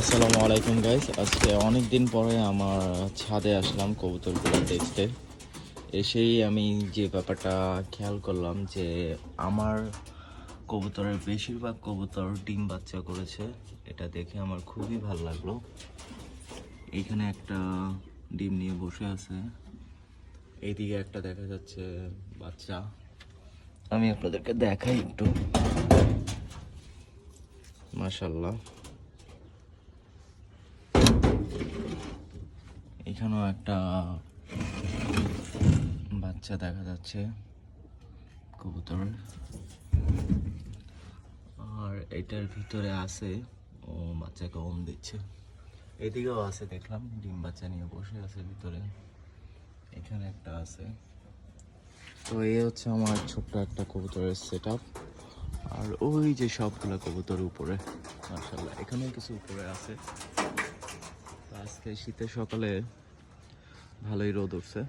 আসসালামু আলাইকুম গাইস, আজকে অনেক দিন পরে আমার ছাদে আসলাম কবুতরগুলো দেখতে। এসেই আমি যে ব্যাপারটা খেয়াল করলাম যে আমার কবুতরের বেশিরভাগ কবুতর ডিম বাচ্চা করেছে। এটা দেখে আমার খুবই ভালো লাগলো। এইখানে একটা ডিম নিয়ে বসে আছে, এইদিকে একটা দেখা যাচ্ছে বাচ্চা। আমি আপনাদেরকে দেখাই একটু। মাশাআল্লাহ, এখানেও একটা বাচ্চা দেখা যাচ্ছে কবুতর, আর এটার ভিতরে আছে ও বাচ্চাকে ওম দিচ্ছে। এদিকেও আছে, দেখলাম ডিম বাচ্চা নিয়ে বসে আছে ভিতরে। এখানে একটা আছে। তো এই হচ্ছে আমার ছোট্ট একটা কবুতরের সেট আপ। আর ওই যে সবগুলা কবুতর উপরে, মাশাআল্লাহ এখানেও কিছু উপরে আছে। তো আজকে শীতের সকালে ভালোই রোদ উঠছে,